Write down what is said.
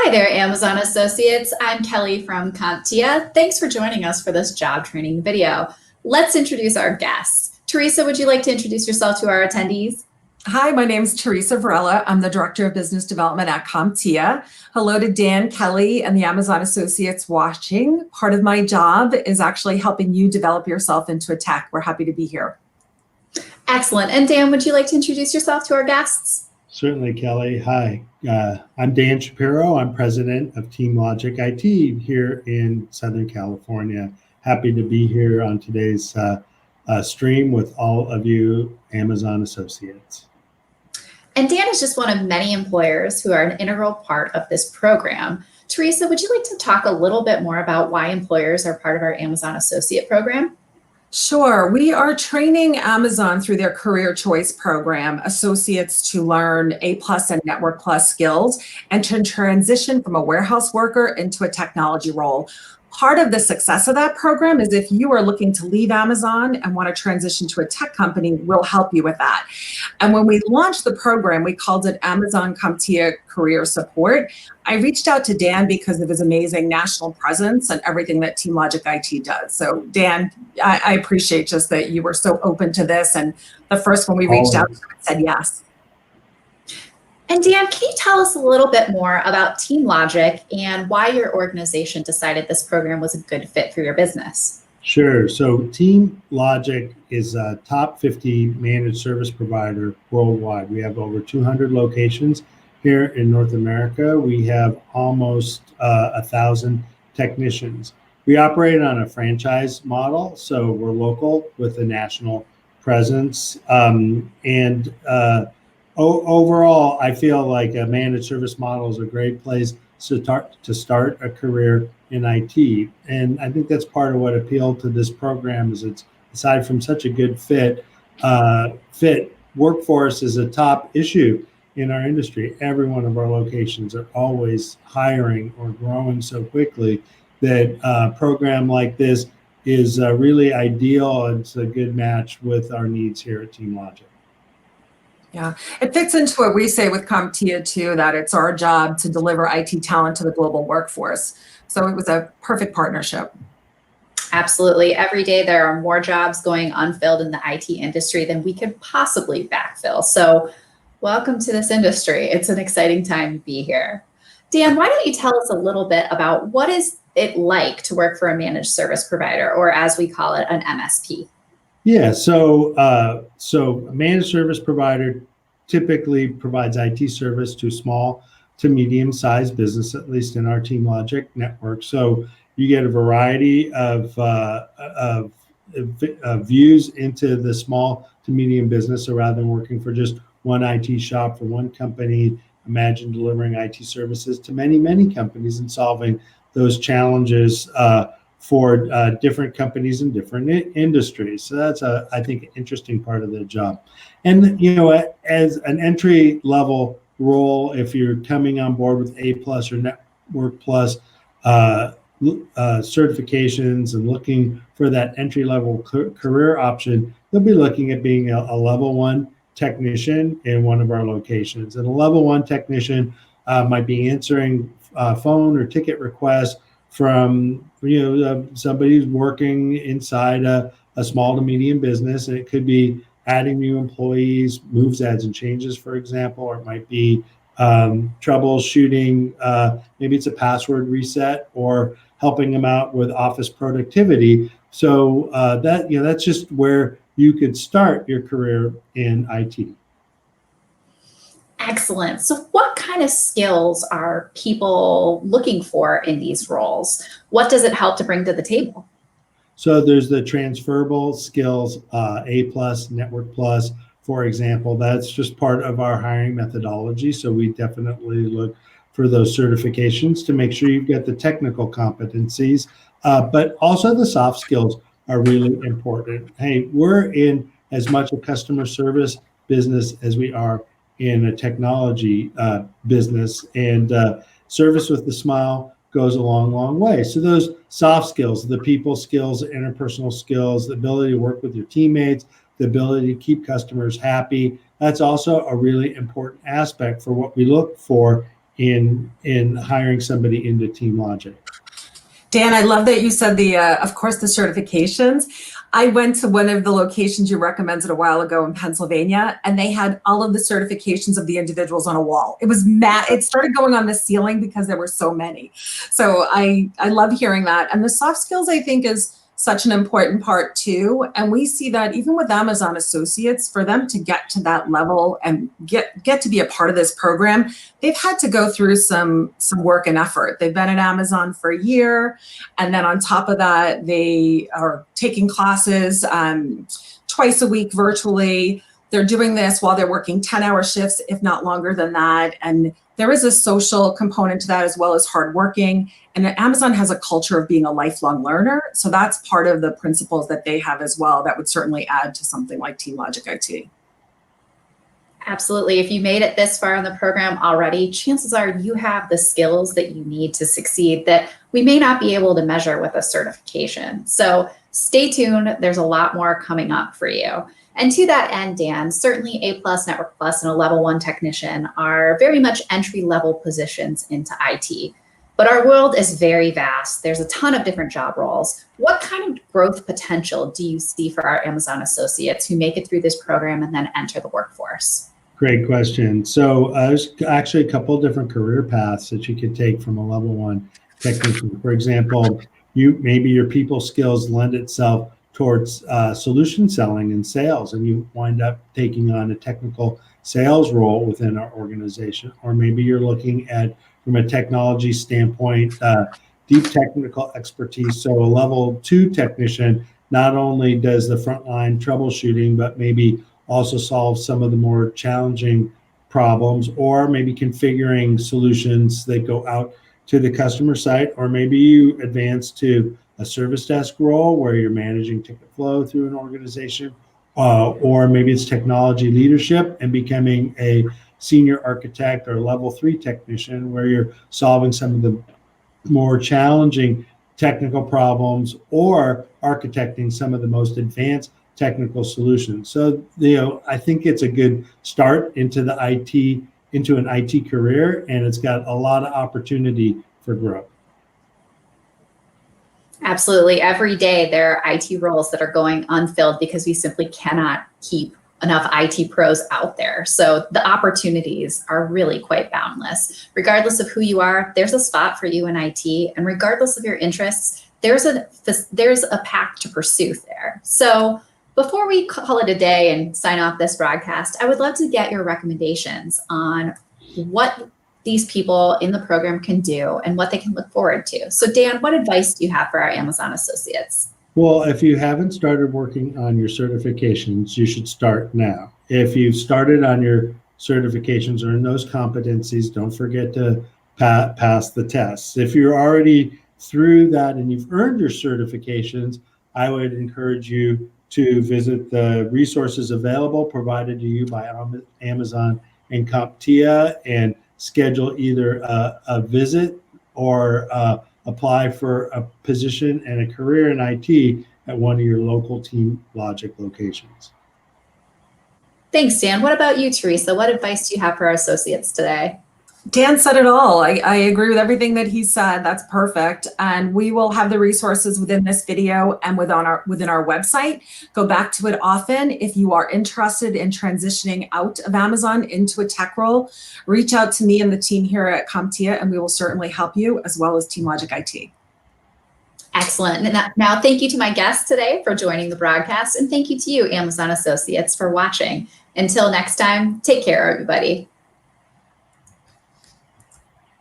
Hi there, Amazon Associates. I'm Kelly from CompTIA. Thanks for joining us for this job training video. Let's introduce our guests. Teresa, would you like to introduce yourself to our attendees? Hi, my name is Teresa Varela. I'm the Director of Business Development at CompTIA. Hello to Dan, Kelly, and the Amazon Associates watching. Part of my job is actually helping you develop yourself into a tech. We're happy to be here. Excellent. And Dan, would you like to introduce yourself to our guests? Certainly, Kelly. Hi, I'm Dan Shapiro. I'm president of Team Logic IT here in Southern California. Happy to be here on today's stream with all of you Amazon Associates. And Dan is just one of many employers who are an integral part of this program. Teresa, would you like to talk a little bit more about why employers are part of our Amazon Associate program? Sure. We are training Amazon through their Career Choice program, associates to learn A+ and Network Plus skills and to transition from a warehouse worker into a technology role. Part of the success of that program is if you are looking to leave Amazon and want to transition to a tech company, we'll help you with that. And when we launched the program, we called it Amazon CompTIA Career Support. I reached out to Dan because of his amazing national presence and everything that Team Logic IT does. So Dan, I appreciate just that you were so open to this. And the first one we reached out to said yes. And Dan, can you tell us a little bit more about Team Logic and why your organization decided this program was a good fit for your business? Sure. So Team Logic is a top 50 managed service provider worldwide. We have over 200 locations here in North America. We have almost 1,000 technicians. We operate on a franchise model, so we're local with a national presence. Overall, I feel like a managed service model is a great place to start a career in IT. And I think that's part of what appealed to this program is it's, aside from such a good fit workforce is a top issue in our industry. Every one of our locations are always hiring or growing so quickly that a program like this is really ideal. It's a good match with our needs here at Team Logic. Yeah, it fits into what we say with CompTIA too, that it's our job to deliver IT talent to the global workforce. So it was a perfect partnership. Absolutely. Every day there are more jobs going unfilled in the IT industry than we could possibly backfill. So welcome to this industry. It's an exciting time to be here. Dan, why don't you tell us a little bit about what is it like to work for a managed service provider, or as we call it, an MSP? Yeah, so a managed service provider typically provides IT service to small to medium-sized business, at least in our Team Logic network. So you get a variety of views into the small to medium business. So rather than working for just one IT shop for one company, imagine delivering IT services to many, many companies and solving those challenges for different companies in different industries. So that's I think, an interesting part of the job. And, as an entry level role, if you're coming on board with A+ or Network Plus certifications and looking for that entry level career option, they'll be looking at being a level 1 technician in one of our locations. And a level 1 technician might be answering phone or ticket requests from somebody who's working inside a small to medium business, and it could be adding new employees, moves, adds, and changes, for example, or it might be troubleshooting. Maybe it's a password reset or helping them out with office productivity. So that's just where you could start your career in IT. Excellent. So what kind of skills are people looking for in these roles? What does it help to bring to the table? So there's the transferable skills, A+, Network Plus, for example. That's just part of our hiring methodology. So we definitely look for those certifications to make sure you've got the technical competencies, but also the soft skills are really important. Hey, we're in as much a customer service business as we are in a technology business, and service with a smile goes a long, long way. So those soft skills, the people skills, the interpersonal skills, the ability to work with your teammates, the ability to keep customers happy, that's also a really important aspect for what we look for in hiring somebody into TeamLogic. Dan, I love that you said of course, the certifications. I went to one of the locations you recommended a while ago in Pennsylvania, and they had all of the certifications of the individuals on a wall. It was it started going on the ceiling because there were so many. So I love hearing that. And the soft skills, I think, is such an important part too. And we see that even with Amazon Associates, for them to get to that level and get to be a part of this program, they've had to go through some work and effort. They've been at Amazon for a year. And then on top of that, they are taking classes twice a week virtually. They're doing this while they're working 10-hour shifts, if not longer than that. And there is a social component to that as well as hardworking. And Amazon has a culture of being a lifelong learner. So that's part of the principles that they have as well that would certainly add to something like TeamLogic IT. Absolutely. If you made it this far in the program already, chances are you have the skills that you need to succeed that we may not be able to measure with a certification. So stay tuned. There's a lot more coming up for you. And to that end, Dan, certainly A+, Network Plus, and a Level 1 technician are very much entry-level positions into IT. But our world is very vast. There's a ton of different job roles. What kind of growth potential do you see for our Amazon associates who make it through this program and then enter the workforce? Great question. So there's actually a couple of different career paths that you could take from a Level 1 technician. For example, maybe your people skills lend itself towards solution selling and sales, and you wind up taking on a technical sales role within our organization. Or maybe you're looking at, from a technology standpoint, deep technical expertise. So a Level 2 technician not only does the frontline troubleshooting, but maybe also solves some of the more challenging problems, or maybe configuring solutions that go out to the customer site, or maybe you advance to a service desk role where you're managing ticket flow through an organization, or maybe it's technology leadership and becoming a senior architect or Level 3 technician where you're solving some of the more challenging technical problems or architecting some of the most advanced technical solutions. So, I think it's a good start into an IT career, and it's got a lot of opportunity for growth. Absolutely. Every day there are IT roles that are going unfilled because we simply cannot keep enough IT pros out there. So the opportunities are really quite boundless. Regardless of who you are, there's a spot for you in IT, and regardless of your interests, there's a path to pursue there. So before we call it a day and sign off this broadcast, I would love to get your recommendations on what these people in the program can do and what they can look forward to. So Dan, what advice do you have for our Amazon associates? Well, if you haven't started working on your certifications, you should start now. If you've started on your certifications or in those competencies, don't forget to pass the tests. If you're already through that and you've earned your certifications, I would encourage you to visit the resources available provided to you by Amazon and CompTIA and schedule either a visit or apply for a position and a career in IT at one of your local TeamLogic locations. Thanks, Dan. What about you, Teresa? What advice do you have for our associates today? Dan said it all. I agree with everything that he said. That's perfect. And we will have the resources within this video and within our website. Go back to it often. If you are interested in transitioning out of Amazon into a tech role, reach out to me and the team here at CompTIA, and we will certainly help you, as well as TeamLogic IT. Excellent. And now, thank you to my guests today for joining the broadcast, and thank you to you, Amazon associates, for watching. Until next time, take care, everybody.